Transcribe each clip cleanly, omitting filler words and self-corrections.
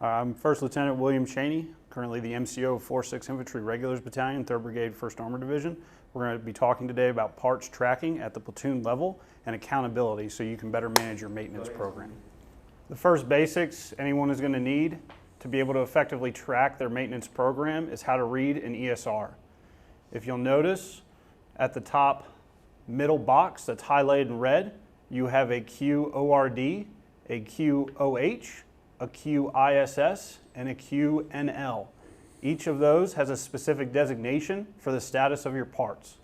I'm First Lieutenant William Cheney, currently the MCO of 4th Infantry Regulars Battalion, 3rd Brigade, 1st Armored Division. We're going to be talking today about parts tracking at the platoon level and accountability so you can better manage your maintenance program. The first basics anyone is going to need to be able to effectively track their maintenance program is how to read an ESR. If you'll notice, at the top middle box that's highlighted in red, you have a QORD, a QOH, a QISS, and a QNL. Each of those has a specific designation for the status of your parts.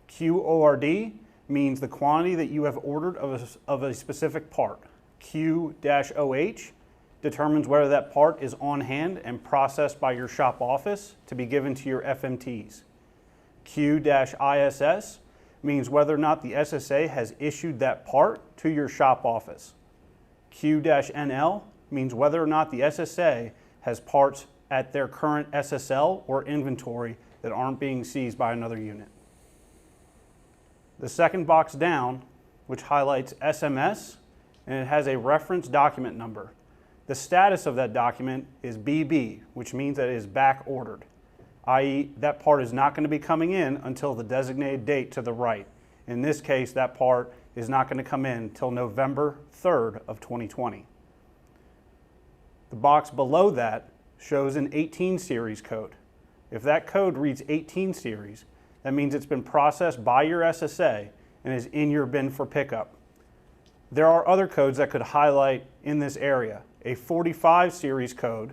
QORD means the quantity that you have ordered of a specific part. Q-OH determines whether that part is on hand and processed by your shop office to be given to your FMTs. Q-ISS means whether or not the SSA has issued that part to your shop office. Q-NL means whether or not the SSA has parts at their current SSL or inventory that aren't being seized by another unit. The second box down, which highlights SMS, and it has a reference document number. The status of that document is BB, which means that it is back ordered, i.e. that part is not going to be coming in until the designated date to the right. In this case, that part is not going to come in until November 3rd of 2020. The box below that shows an 18 series code. If that code reads 18 series, that means it's been processed by your SSA and is in your bin for pickup. There are other codes that could highlight in this area. A 45 series code,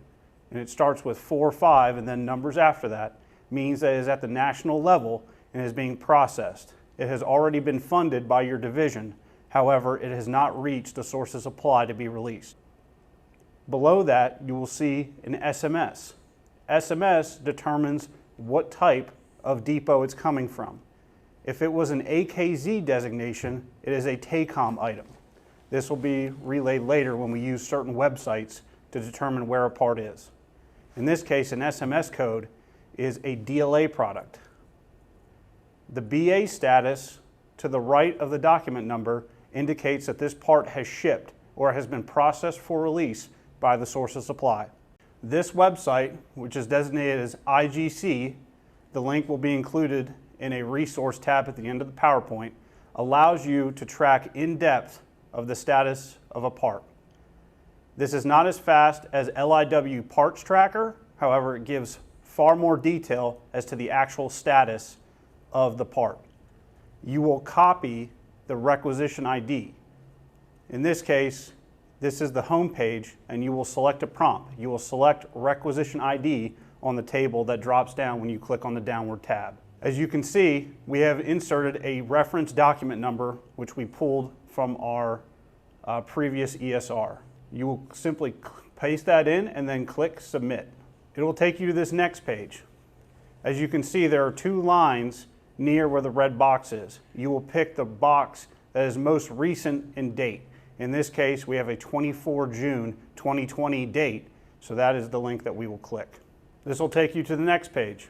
and it starts with 45 and then numbers after that, means that it is at the national level and is being processed. It has already been funded by your division. However, it has not reached the source of supply to be released. Below that, you will see an SMS. SMS determines what type of depot it's coming from. If it was an AKZ designation, it is a TACOM item. This will be relayed later when we use certain websites to determine where a part is. In this case, an SMS code is a DLA product. The BA status to the right of the document number indicates that this part has shipped or has been processed for release by the source of supply. This website, which is designated as IGC, the link will be included in a resource tab at the end of the PowerPoint, allows you to track in depth of the status of a part. This is not as fast as LIW Parts Tracker, however, it gives far more detail as to the actual status of the part. You will copy the requisition ID. In this case, this is the home page, and you will select a prompt. You will select requisition ID on the table that drops down when you click on the downward tab. As you can see, we have inserted a reference document number, which we pulled from our previous ESR. You will simply paste that in and then click submit. It will take you to this next page. As you can see, there are two lines near where the red box is. You will pick the box that is most recent in date. In this case, we have a 24 June 2020 date, so that is the link that we will click. This will take you to the next page.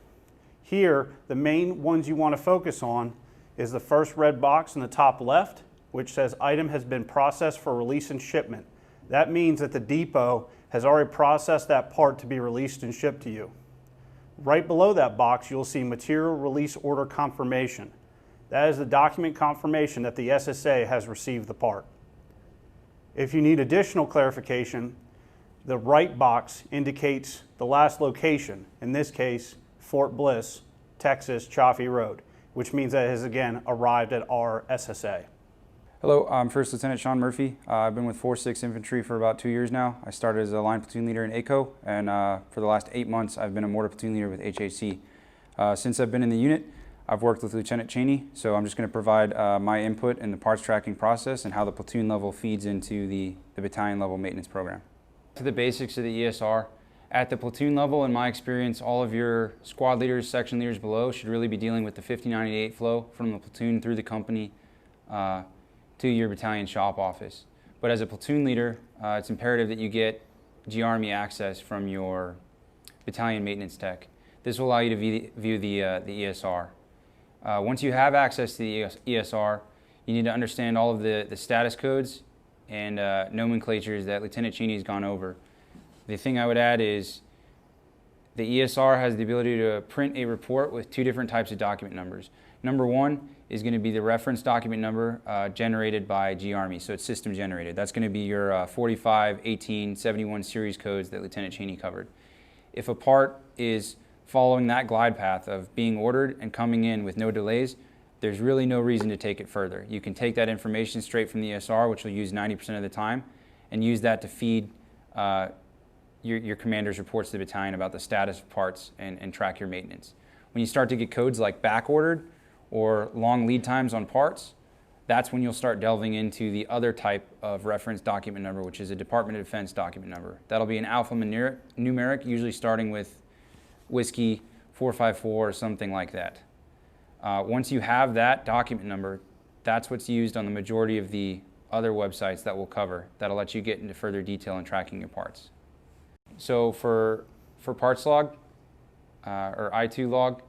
Here, the main ones you want to focus on is the first red box in the top left, which says item has been processed for release and shipment. That means that the depot has already processed that part to be released and shipped to you. Right below that box, you'll see material release order confirmation. That is the document confirmation that the SSA has received the part. If you need additional clarification, the right box indicates the last location, in this case, Fort Bliss, Texas, Chaffee Road, which means that it has again arrived at our SSA. Hello, I'm First Lieutenant Sean Murphy. I've been with 4th Infantry for about 2 years now. I started as a line platoon leader in ACO, and for the last 8 months I've been a mortar platoon leader with HHC. Since I've been in the unit, I've worked with Lieutenant Cheney, so I'm just going to provide my input in the parts tracking process and how the platoon level feeds into the battalion level maintenance program. To the basics of the ESR, at the platoon level, in my experience, all of your squad leaders, section leaders below should really be dealing with the 5098 flow from the platoon through the company to your battalion shop office. But as a platoon leader, it's imperative that you get GARMY access from your battalion maintenance tech. This will allow you to view the ESR. Once you have access to the ESR, you need to understand all of the status codes and nomenclatures that Lieutenant Cheney has gone over. The thing I would add is the ESR has the ability to print a report with two different types of document numbers. Number one is going to be the reference document number generated by G-Army, so it's system generated. That's going to be your 45, 18, 71 series codes that Lieutenant Cheney covered. If a part is following that glide path of being ordered and coming in with no delays, there's really no reason to take it further. You can take that information straight from the ESR, which you'll use 90% of the time, and use that to feed your commander's reports to the battalion about the status of parts and track your maintenance. When you start to get codes like back ordered or long lead times on parts, that's when you'll start delving into the other type of reference document number, which is a Department of Defense document number. That'll be an alphanumeric, usually starting with whiskey 454 or something like that. Once you have that document number, that's what's used on the majority of the other websites that we'll cover. That'll let you get into further detail in tracking your parts. So for parts log or I2 log,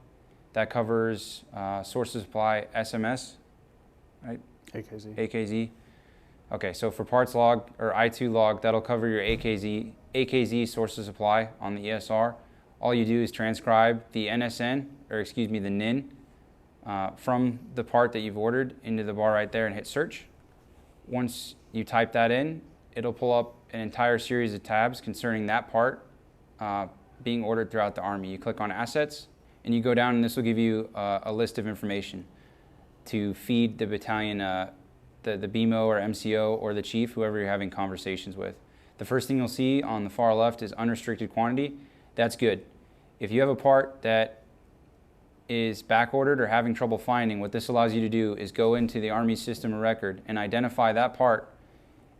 that covers source of supply SMS, right? AKZ. Okay, so for parts log or I2 log, that'll cover your AKZ source of supply on the ESR. All you do is transcribe the NSN, or excuse me, the NIN, from the part that you've ordered into the bar right there and hit search. Once you type that in, it'll pull up an entire series of tabs concerning that part being ordered throughout the Army. You click on assets and you go down, and this will give you a list of information to feed the battalion, the BMO or MCO or the chief, whoever you're having conversations with. The first thing you'll see on the far left is unrestricted quantity. That's good. If you have a part that is back ordered or having trouble finding, what this allows you to do is go into the Army system of record and identify that part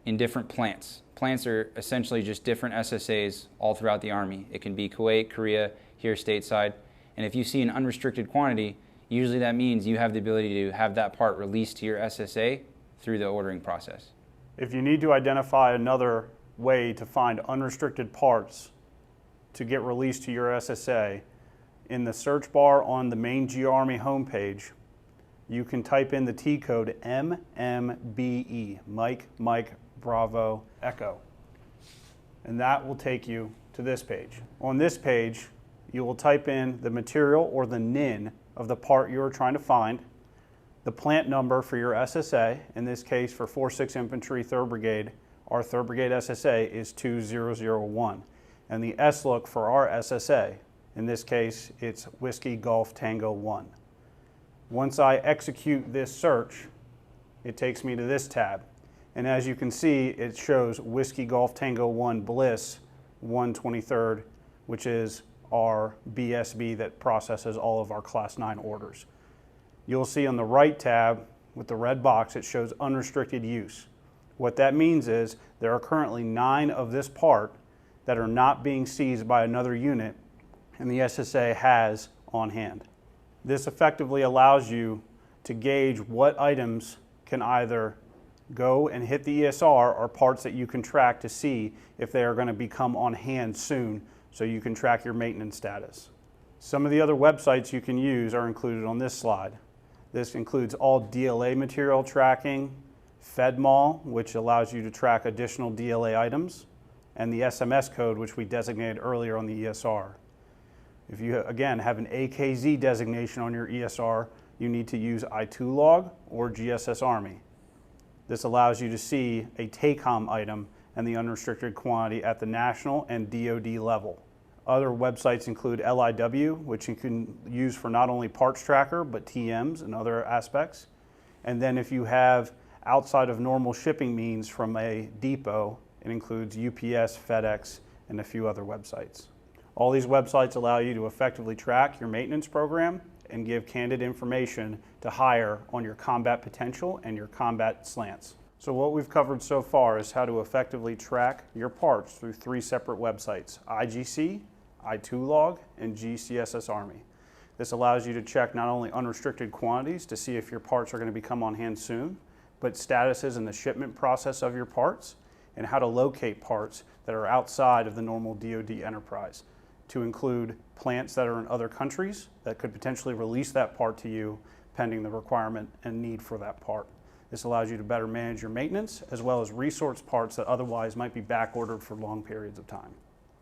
in different plants. Plants are essentially just different SSAs all throughout the Army. It can be Kuwait, Korea, here stateside. And if you see an unrestricted quantity, usually that means you have the ability to have that part released to your SSA through the ordering process. If you need to identify another way to find unrestricted parts to get released to your SSA, in the search bar on the main G-Army homepage, you can type in the T code MMBE, Mike, Bravo, Echo. And that will take you to this page. On this page, you will type in the material or the NIN of the part you are trying to find, the plant number for your SSA, in this case for 4-6 Infantry 3rd Brigade, our 3rd Brigade SSA is 2001, and the SLOOK for our SSA, in this case it's Whiskey Golf Tango 1. Once I execute this search, it takes me to this tab, and as you can see, it shows Whiskey Golf Tango 1 Bliss 123rd, which is our BSB that processes all of our Class 9 orders. You'll see on the right tab with the red box, it shows unrestricted use. What that means is there are currently 9 of this part that are not being seized by another unit and the SSA has on hand. This effectively allows you to gauge what items can either go and hit the ESR or parts that you can track to see if they are going to become on hand soon so you can track your maintenance status. Some of the other websites you can use are included on this slide. This includes all DLA material tracking, FedMall, which allows you to track additional DLA items, and the SMS code, which we designated earlier on the ESR. If you, again, have an AKZ designation on your ESR, you need to use I2 log or GSS Army. This allows you to see a TACOM item and the unrestricted quantity at the national and DoD level. Other websites include LIW, which you can use for not only parts tracker, but TMs and other aspects. And then if you have outside of normal shipping means from a depot, it includes UPS, FedEx, and a few other websites. All these websites allow you to effectively track your maintenance program and give candid information to hire on your combat potential and your combat slants. So what we've covered so far is how to effectively track your parts through 3 separate websites: IGC, I2 log, and GCSS Army. This allows you to check not only unrestricted quantities to see if your parts are going to become on hand soon, but statuses in the shipment process of your parts and how to locate parts that are outside of the normal DoD enterprise, to include plants that are in other countries that could potentially release that part to you pending the requirement and need for that part. This allows you to better manage your maintenance as well as resource parts that otherwise might be back ordered for long periods of time.